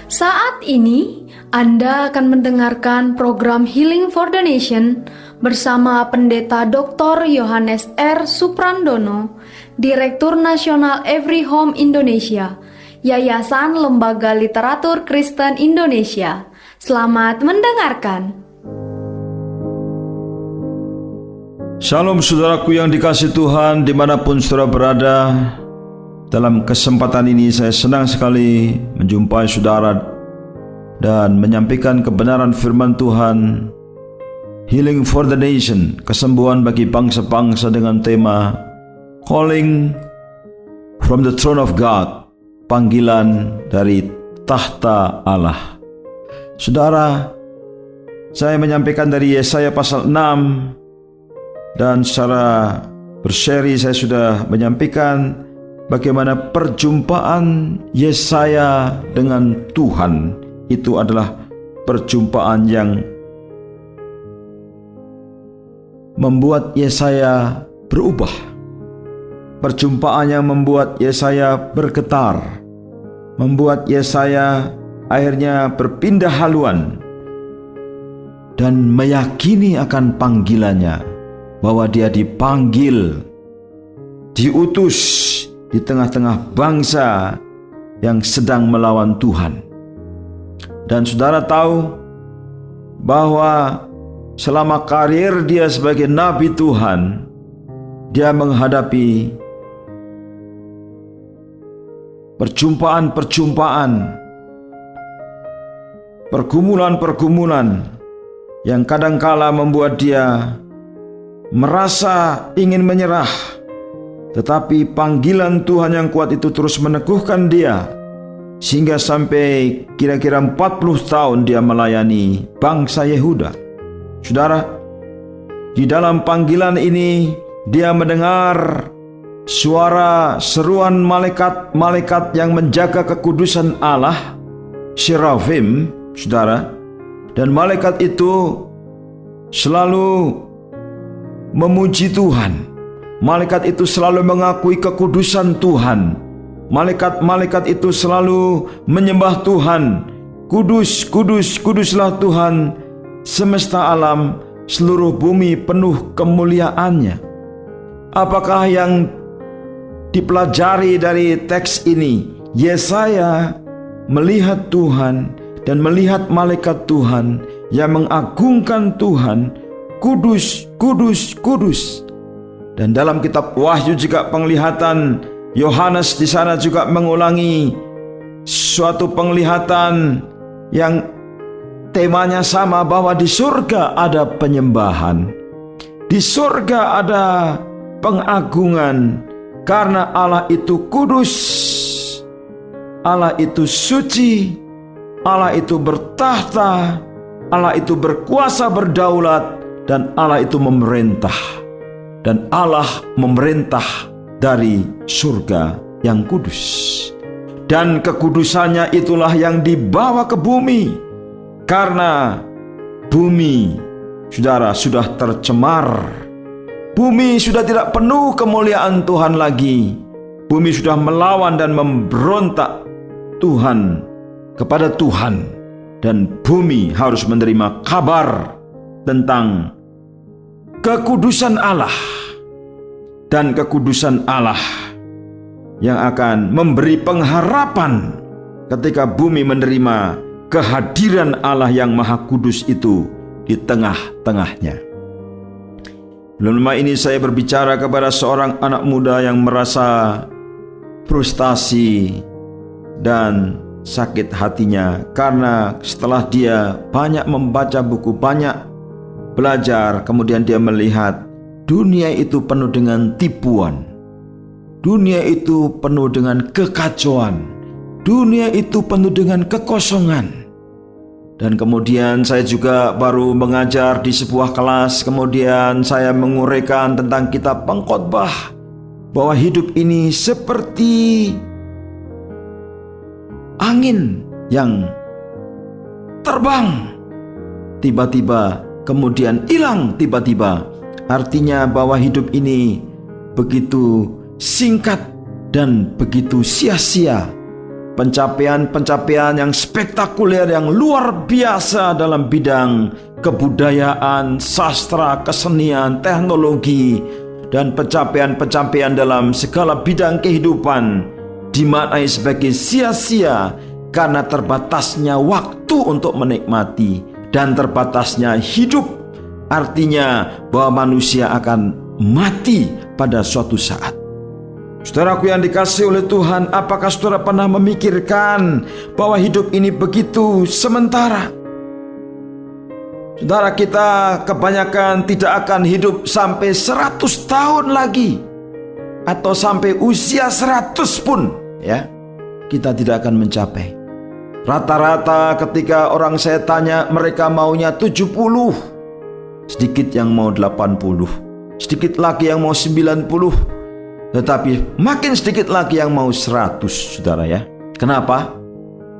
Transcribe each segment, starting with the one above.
Saat ini, Anda akan mendengarkan program Healing for the Nation bersama Pendeta Dr. Yohanes R. Suprandono, Direktur Nasional Every Home Indonesia, Yayasan Lembaga Literatur Kristen Indonesia. Selamat mendengarkan. Shalom saudaraku yang dikasihi Tuhan dimanapun saudara berada. Dalam kesempatan ini saya senang sekali menjumpai saudara dan menyampaikan kebenaran firman Tuhan Healing for the Nation, kesembuhan bagi bangsa-bangsa dengan tema Calling from the Throne of God, panggilan dari tahta Allah. Saudara, saya menyampaikan dari Yesaya pasal 6 dan secara berseri saya sudah menyampaikan bagaimana perjumpaan Yesaya dengan Tuhan itu adalah perjumpaan yang membuat Yesaya berubah. Perjumpaan yang membuat Yesaya bergetar, membuat Yesaya akhirnya berpindah haluan dan meyakini akan panggilannya, bahwa dia dipanggil, diutus di tengah-tengah bangsa yang sedang melawan Tuhan. Dan saudara tahu bahwa selama karir dia sebagai nabi Tuhan, dia menghadapi perjumpaan-perjumpaan, pergumulan-pergumulan yang kadangkala membuat dia merasa ingin menyerah. Tetapi panggilan Tuhan yang kuat itu terus meneguhkan dia, sehingga sampai kira-kira 40 tahun dia melayani bangsa Yehuda. Saudara, di dalam panggilan ini dia mendengar suara seruan malaikat-malaikat yang menjaga kekudusan Allah, Seraphim, saudara. Dan malaikat itu selalu memuji Tuhan. Malaikat itu selalu mengakui kekudusan Tuhan. Malaikat-malaikat itu selalu menyembah Tuhan. Kudus, kudus, kuduslah Tuhan semesta alam, seluruh bumi penuh kemuliaannya. Apakah yang dipelajari dari teks ini? Yesaya melihat Tuhan dan melihat malaikat Tuhan yang mengagungkan Tuhan. Kudus, kudus, kudus. Dan dalam kitab Wahyu juga penglihatan Yohanes di sana juga mengulangi suatu penglihatan yang temanya sama, bahwa di surga ada penyembahan, di surga ada pengagungan, karena Allah itu kudus, Allah itu suci, Allah itu bertahta, Allah itu berkuasa berdaulat, dan Allah itu memerintah. Dan Allah memerintah dari surga yang kudus. Dan kekudusannya itulah yang dibawa ke bumi. Karena bumi, saudara, sudah tercemar. Bumi sudah tidak penuh kemuliaan Tuhan lagi. Bumi sudah melawan dan memberontak Tuhan kepada Tuhan. Dan bumi harus menerima kabar tentang kekudusan Allah. Dan kekudusan Allah yang akan memberi pengharapan ketika bumi menerima kehadiran Allah yang Maha Kudus itu di tengah-tengahnya. Belum lama ini saya berbicara kepada seorang anak muda yang merasa frustasi dan sakit hatinya karena setelah dia banyak membaca buku, banyak belajar, kemudian dia melihat dunia itu penuh dengan tipuan. Dunia itu penuh dengan kekacauan. Dunia itu penuh dengan kekosongan. Dan kemudian saya juga baru mengajar di sebuah kelas. Kemudian saya menguraikan tentang kitab Pengkhotbah, bahwa hidup ini seperti angin yang terbang, tiba-tiba kemudian hilang tiba-tiba. Artinya bahwa hidup ini begitu singkat dan begitu sia-sia. pencapaian-pencapaian yang spektakuler, yang luar biasa dalam bidang kebudayaan, sastra, kesenian, teknologi, dan pencapaian-pencapaian dalam segala bidang kehidupan dimaknai sebagai sia-sia karena terbatasnya waktu untuk menikmati dan terbatasnya hidup. Artinya bahwa manusia akan mati pada suatu saat. Saudaraku yang dikasihi oleh Tuhan, apakah saudara pernah memikirkan bahwa hidup ini begitu sementara? Saudara, kita kebanyakan tidak akan hidup sampai 100 tahun lagi, atau sampai usia 100 pun, ya, kita tidak akan mencapai. Rata-rata ketika orang saya tanya, mereka maunya 70, sedikit yang mau 80, sedikit lagi yang mau 90, tetapi makin sedikit lagi yang mau 100, saudara ya. Kenapa?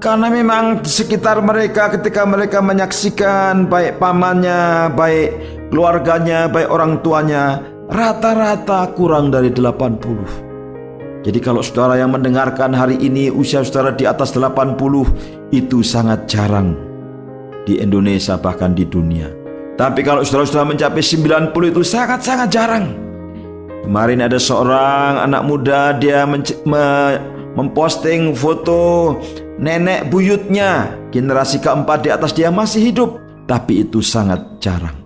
Karena memang di sekitar mereka, ketika mereka menyaksikan baik pamannya, baik keluarganya, baik orang tuanya, rata-rata kurang dari 80. Jadi kalau saudara yang mendengarkan hari ini usia saudara di atas 80, itu sangat jarang di Indonesia, bahkan di dunia. Tapi kalau saudara mencapai 90, itu sangat-sangat jarang. Kemarin ada seorang anak muda, dia memposting foto nenek buyutnya, generasi keempat di atas dia masih hidup. Tapi itu sangat jarang.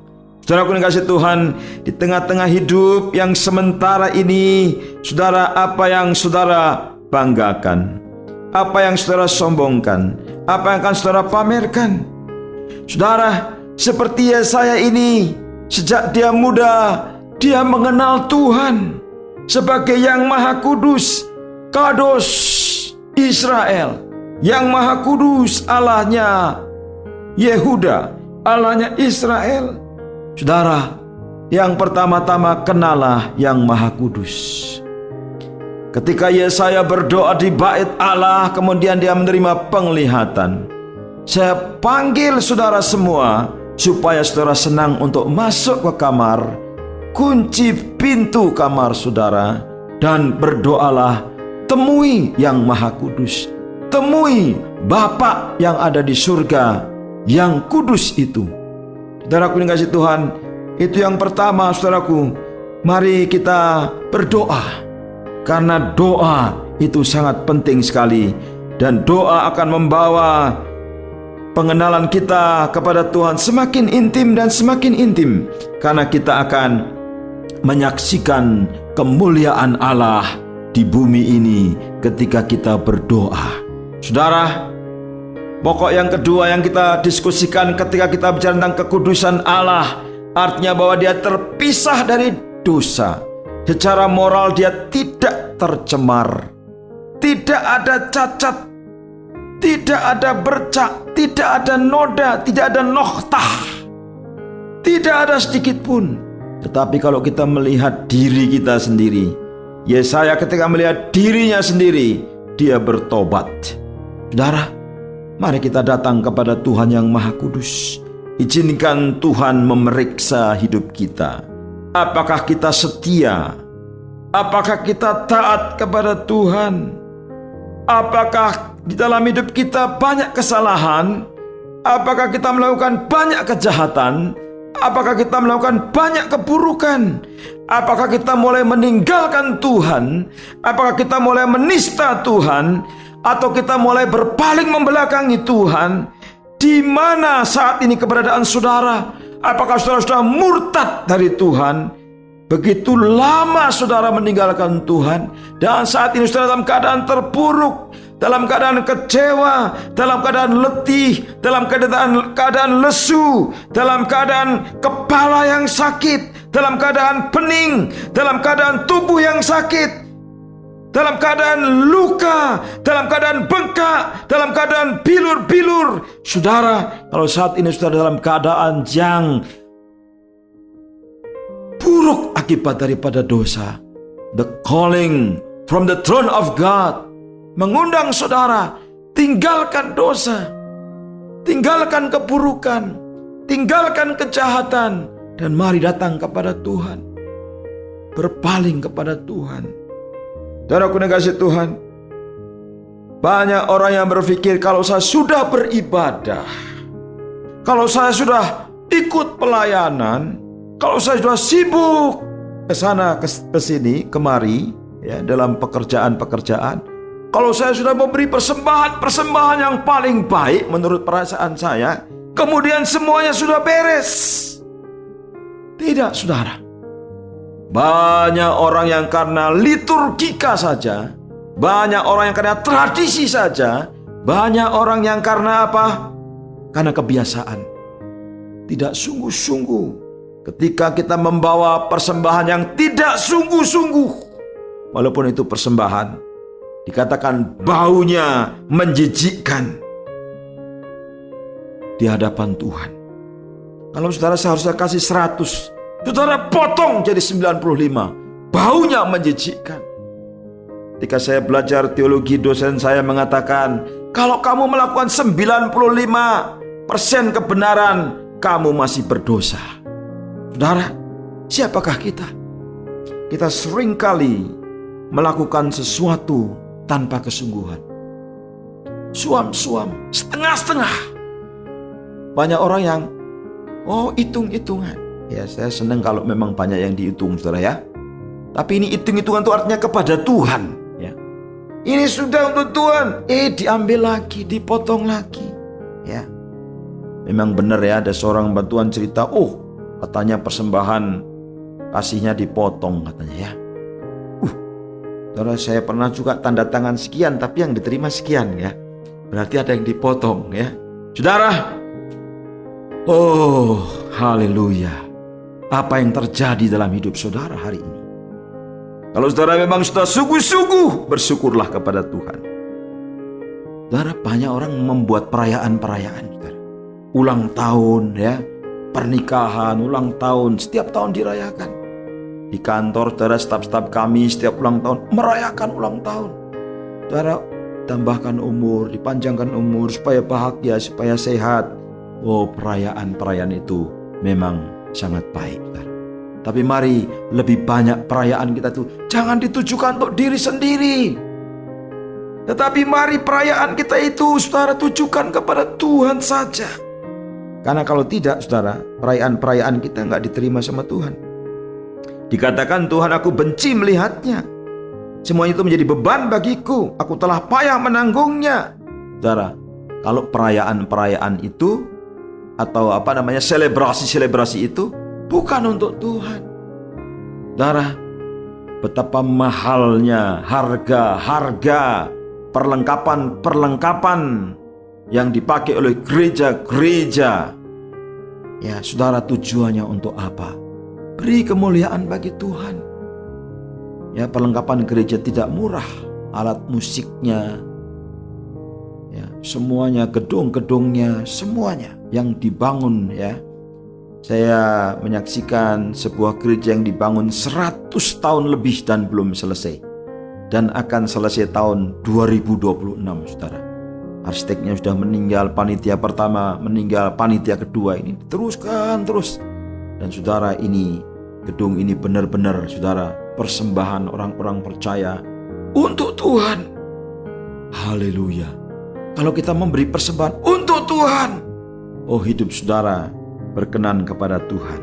Saudaraku yang kasih Tuhan, di tengah-tengah hidup yang sementara ini, saudara, apa yang saudara banggakan? Apa yang saudara sombongkan? Apa yang akan saudara pamerkan? Saudara, seperti Yesaya ini, sejak dia muda, dia mengenal Tuhan sebagai yang Maha Kudus, Kados Israel, yang Maha Kudus, Allahnya Yehuda, Allahnya Israel. Saudara, yang pertama-tama kenalah yang Maha Kudus. Ketika Yesaya berdoa di bait Allah, kemudian dia menerima penglihatan. Saya panggil saudara semua supaya saudara senang untuk masuk ke kamar, kunci pintu kamar saudara, dan berdoalah, temui yang Maha Kudus, temui Bapa yang ada di surga, yang kudus itu. Saudaraku yang kasih Tuhan, itu yang pertama, saudaraku. Mari kita berdoa, karena doa itu sangat penting sekali, dan doa akan membawa pengenalan kita kepada Tuhan semakin intim dan semakin intim, karena kita akan menyaksikan kemuliaan Allah di bumi ini ketika kita berdoa. Saudara, pokok yang kedua yang kita diskusikan ketika kita bicara tentang kekudusan Allah, artinya bahwa dia terpisah dari dosa. Secara moral dia tidak tercemar, tidak ada cacat, tidak ada bercak, tidak ada noda, tidak ada noktah, tidak ada sedikit pun. Tetapi kalau kita melihat diri kita sendiri, Yesaya ketika melihat dirinya sendiri, dia bertobat. Saudara, mari kita datang kepada Tuhan yang Maha Kudus. Izinkan Tuhan memeriksa hidup kita. Apakah kita setia? Apakah kita taat kepada Tuhan? Apakah di dalam hidup kita banyak kesalahan? Apakah kita melakukan banyak kejahatan? Apakah kita melakukan banyak keburukan? Apakah kita mulai meninggalkan Tuhan? Apakah kita mulai menista Tuhan? Atau kita mulai berpaling membelakangi Tuhan? Di mana saat ini keberadaan saudara? Apakah saudara sudah murtad dari Tuhan? Begitu lama saudara meninggalkan Tuhan, dan saat ini saudara dalam keadaan terpuruk, dalam keadaan kecewa, dalam keadaan letih, dalam keadaan lesu, dalam keadaan kepala yang sakit, dalam keadaan pening, dalam keadaan tubuh yang sakit, dalam keadaan luka, dalam keadaan bengkak, dalam keadaan bilur-bilur. Saudara, kalau saat ini saudara dalam keadaan yang buruk akibat daripada dosa, the calling from the throne of God mengundang saudara, tinggalkan dosa, tinggalkan keburukan, tinggalkan kejahatan, dan mari datang kepada Tuhan, berpaling kepada Tuhan. Saudaraku yang kasih Tuhan, Banyak orang yang berpikir kalau saya sudah beribadah, kalau saya sudah ikut pelayanan, kalau saya sudah sibuk ke sana ke sini kemari ya dalam pekerjaan-pekerjaan, kalau saya sudah memberi persembahan yang paling baik menurut perasaan saya, kemudian semuanya sudah beres. Tidak, saudara. Banyak orang yang karena liturgika saja, banyak orang yang karena tradisi saja, banyak orang yang karena apa? Karena kebiasaan. Tidak sungguh-sungguh. Ketika kita membawa persembahan yang tidak sungguh-sungguh, walaupun itu persembahan, dikatakan baunya menjijikkan di hadapan Tuhan. Kalau saudara seharusnya kasih 100, saudara potong jadi 95, baunya menjijikkan. Ketika saya belajar teologi, dosen saya mengatakan, kalau kamu melakukan 95% kebenaran, kamu masih berdosa. Saudara, siapakah kita? Kita seringkali melakukan sesuatu tanpa kesungguhan. Suam-suam, setengah-setengah. Banyak orang yang, hitung-hitungan. Ya, saya senang kalau memang banyak yang dihitung, saudara ya. Tapi ini hitung-hitungan itu artinya kepada Tuhan. Ya. Ini sudah untuk Tuhan. Diambil lagi, dipotong lagi. Ya. Memang benar ya, ada seorang bantuan cerita, katanya persembahan kasihnya dipotong katanya ya. Saudara, saya pernah juga tanda tangan sekian, tapi yang diterima sekian ya. Berarti ada yang dipotong ya. Saudara, haleluya. Apa yang terjadi dalam hidup saudara hari ini? Kalau saudara memang sudah sungguh-sungguh, bersyukurlah kepada Tuhan. Saudara, banyak orang membuat perayaan-perayaan, saudara. Ulang tahun ya, pernikahan, ulang tahun, setiap tahun dirayakan. Di kantor, saudara, staf-staf kami setiap ulang tahun merayakan ulang tahun. Saudara, tambahkan umur, dipanjangkan umur supaya bahagia, supaya sehat. Perayaan-perayaan itu memang sangat baik, saudara. Tapi mari lebih banyak perayaan kita tuh jangan ditujukan untuk diri sendiri. Tetapi mari perayaan kita itu, saudara, tujukan kepada Tuhan saja. Karena kalau tidak, saudara, perayaan-perayaan kita nggak diterima sama Tuhan. Dikatakan Tuhan, aku benci melihatnya. Semuanya itu menjadi beban bagiku. Aku telah payah menanggungnya. Saudara, kalau perayaan-perayaan itu atau selebrasi-selebrasi itu bukan untuk Tuhan. Saudara, betapa mahalnya harga-harga perlengkapan-perlengkapan yang dipakai oleh gereja-gereja. Ya, saudara, tujuannya untuk apa? Beri kemuliaan bagi Tuhan. Ya, perlengkapan gereja tidak murah, alat musiknya, ya, semuanya, gedung-gedungnya, semuanya yang dibangun ya. Saya menyaksikan sebuah gereja yang dibangun 100 tahun lebih dan belum selesai. Dan akan selesai tahun 2026, saudara. Arsiteknya sudah meninggal, panitia pertama meninggal, panitia kedua, ini teruskan terus. Dan saudara, ini gedung ini benar-benar, saudara, persembahan orang-orang percaya untuk Tuhan. Haleluya. Kalau kita memberi persembahan untuk Tuhan, hidup saudara berkenan kepada Tuhan.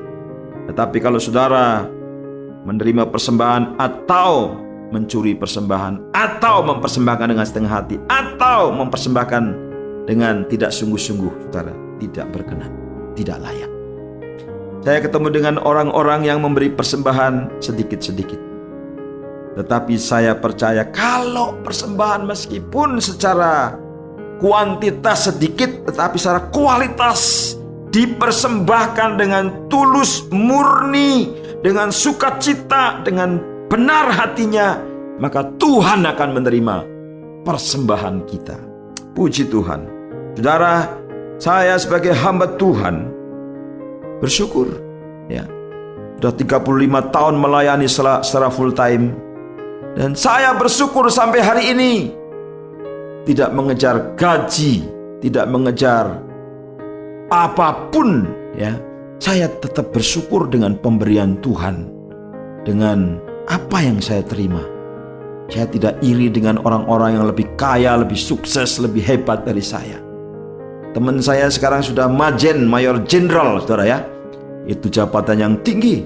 Tetapi kalau saudara menerima persembahan atau mencuri persembahan, atau mempersembahkan dengan setengah hati, atau mempersembahkan dengan tidak sungguh-sungguh, saudara, tidak berkenan, tidak layak. Saya ketemu dengan orang-orang yang memberi persembahan sedikit-sedikit. Tetapi saya percaya kalau persembahan meskipun secara kuantitas sedikit, tetapi secara kualitas dipersembahkan dengan tulus, murni, dengan sukacita, dengan benar hatinya, maka Tuhan akan menerima persembahan kita. Puji Tuhan. Saudara, saya sebagai hamba Tuhan bersyukur ya. Sudah 35 tahun melayani secara full time. Dan saya bersyukur sampai hari ini tidak mengejar gaji, tidak mengejar apapun ya. Saya tetap bersyukur dengan pemberian Tuhan, dengan apa yang saya terima. Saya tidak iri dengan orang-orang yang lebih kaya, lebih sukses, lebih hebat dari saya. Teman saya sekarang sudah mayor jenderal, saudara ya. Itu jabatan yang tinggi.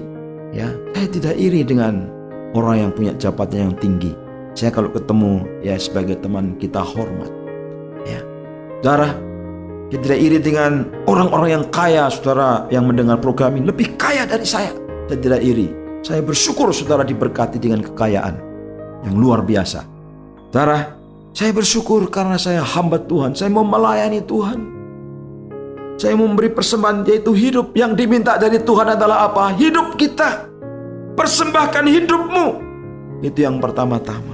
Ya, saya tidak iri dengan orang yang punya jabatan yang tinggi. Saya kalau ketemu ya sebagai teman kita hormat. Ya, saudara, saya tidak iri dengan orang-orang yang kaya, saudara yang mendengar program ini lebih kaya dari saya. Saya tidak iri. Saya bersyukur saudara diberkati dengan kekayaan yang luar biasa. Saudara, saya bersyukur karena saya hamba Tuhan. Saya mau melayani Tuhan. Saya memberi persembahan, yaitu hidup. Yang diminta dari Tuhan adalah apa? Hidup kita. Persembahkan hidupmu. Itu yang pertama-tama.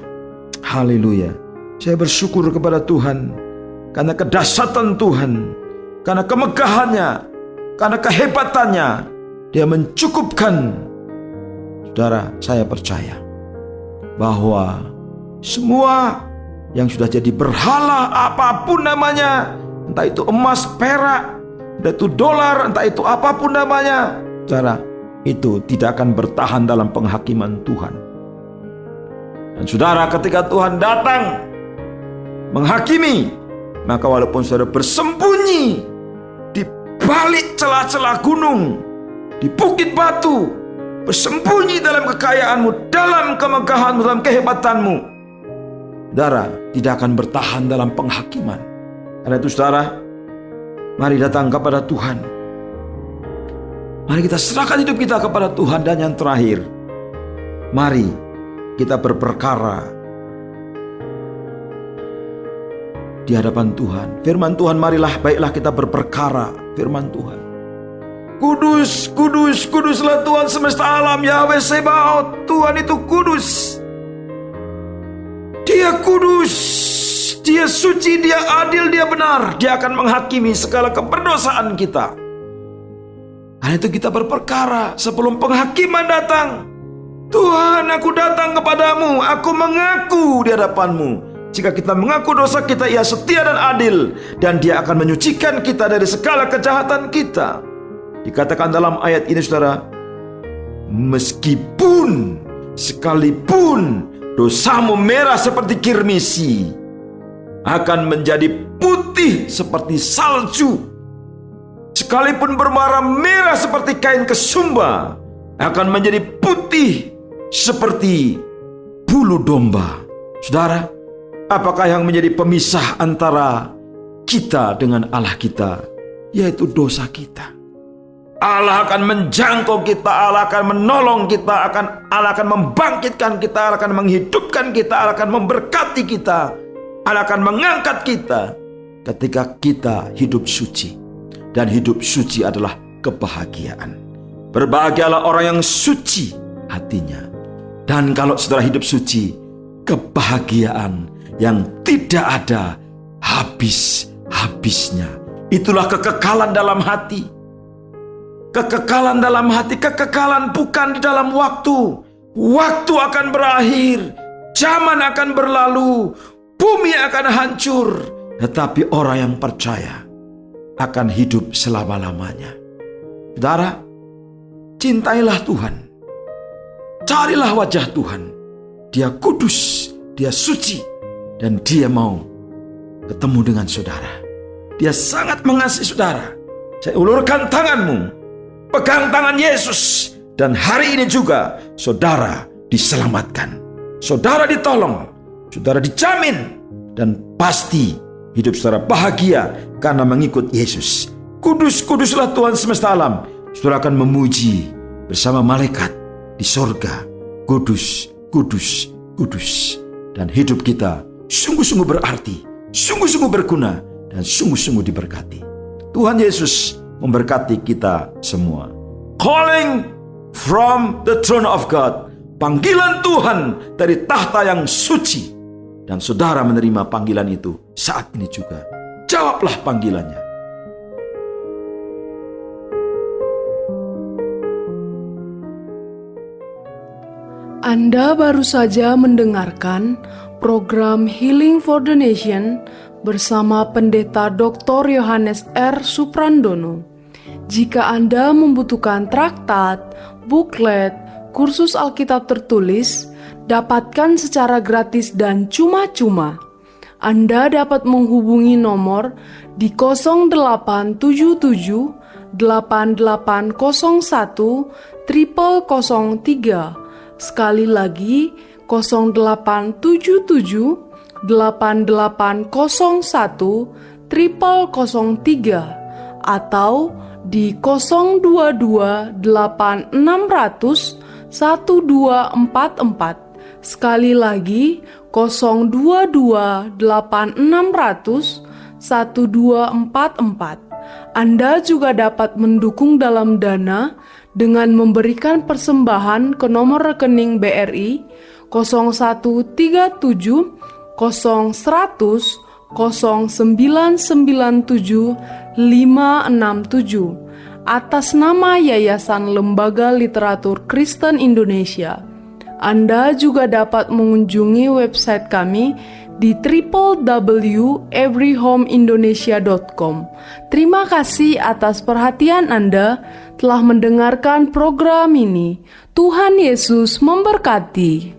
Haleluya. Saya bersyukur kepada Tuhan karena kedahsyatan Tuhan, karena kemegahannya, karena kehebatannya. Dia mencukupkan. Saudara, saya percaya bahwa semua yang sudah jadi berhala, apapun namanya, entah itu emas, perak, entah itu dolar, entah itu apapun namanya, saudara, itu tidak akan bertahan dalam penghakiman Tuhan. Dan saudara, ketika Tuhan datang menghakimi, maka walaupun saudara bersembunyi di balik celah-celah gunung, di bukit batu, bersembunyi dalam kekayaanmu, dalam kemegahanmu, dalam kehebatanmu, saudara, tidak akan bertahan dalam penghakiman. Karena itu saudara, mari datang kepada Tuhan. Mari kita serahkan hidup kita kepada Tuhan. Dan yang terakhir, mari kita berperkara di hadapan Tuhan. Firman Tuhan, marilah baiklah kita berperkara. Firman Tuhan, kudus, kudus, kuduslah Tuhan semesta alam, Yahweh Sebaot. Tuhan itu kudus. Dia kudus, Dia suci, Dia adil, Dia benar. Dia akan menghakimi segala keberdosaan kita. Karena itu kita berperkara sebelum penghakiman datang. Tuhan, aku datang kepadamu, aku mengaku di hadapanmu. Jika kita mengaku dosa kita, Ia setia dan adil, dan Dia akan menyucikan kita dari segala kejahatan kita. Dikatakan dalam ayat ini saudara, meskipun sekalipun dosamu merah seperti kirmisi, akan menjadi putih seperti salju. Sekalipun berwarna merah seperti kain kesumba, akan menjadi putih seperti bulu domba. Saudara, apakah yang menjadi pemisah antara kita dengan Allah kita? Yaitu dosa kita. Allah akan menjangkau kita, Allah akan menolong kita, Allah akan membangkitkan kita, Allah akan menghidupkan kita, Allah akan memberkati kita, Allah akan mengangkat kita ketika kita hidup suci. Dan hidup suci adalah kebahagiaan. Berbahagialah orang yang suci hatinya. Dan kalau saudara hidup suci, kebahagiaan yang tidak ada habis-habisnya. Itulah kekekalan dalam hati. Kekekalan dalam hati, kekekalan bukan di dalam waktu. Waktu akan berakhir, zaman akan berlalu, bumi akan hancur. Tetapi orang yang percaya akan hidup selama-lamanya. Saudara, cintailah Tuhan. Carilah wajah Tuhan. Dia kudus, Dia suci, dan Dia mau ketemu dengan saudara. Dia sangat mengasihi saudara. Saya ulurkan tanganmu, pegang tangan Yesus, dan hari ini juga saudara diselamatkan. Saudara ditolong, saudara dijamin, dan pasti hidup saudara bahagia karena mengikut Yesus. Kudus, kuduslah Tuhan semesta alam. Saudara akan memuji bersama malaikat di sorga. Kudus, kudus, kudus. Dan hidup kita sungguh-sungguh berarti, sungguh-sungguh berguna, dan sungguh-sungguh diberkati. Tuhan Yesus memberkati kita semua. Calling from the throne of God. Panggilan Tuhan dari tahta yang suci. Dan saudara menerima panggilan itu saat ini juga. Jawablah panggilannya. Anda baru saja mendengarkan program Healing for the Nation bersama Pendeta Dr. Yohanes R. Suprandono. Jika Anda membutuhkan traktat, buklet, kursus Alkitab tertulis, Dapatkan secara gratis dan cuma-cuma. Anda dapat menghubungi nomor di 0877 8801 0003. Sekali lagi 0877 8801 0003 atau di 022 8600 1244. Sekali lagi 022 8600 1244. Anda juga dapat mendukung dalam dana dengan memberikan persembahan ke nomor rekening BRI 0137 0100 0997 567 atas nama Yayasan Lembaga Literatur Kristen Indonesia. Anda juga dapat mengunjungi website kami di www.everyhomeindonesia.com. Terima kasih atas perhatian Anda telah mendengarkan program ini. Tuhan Yesus memberkati.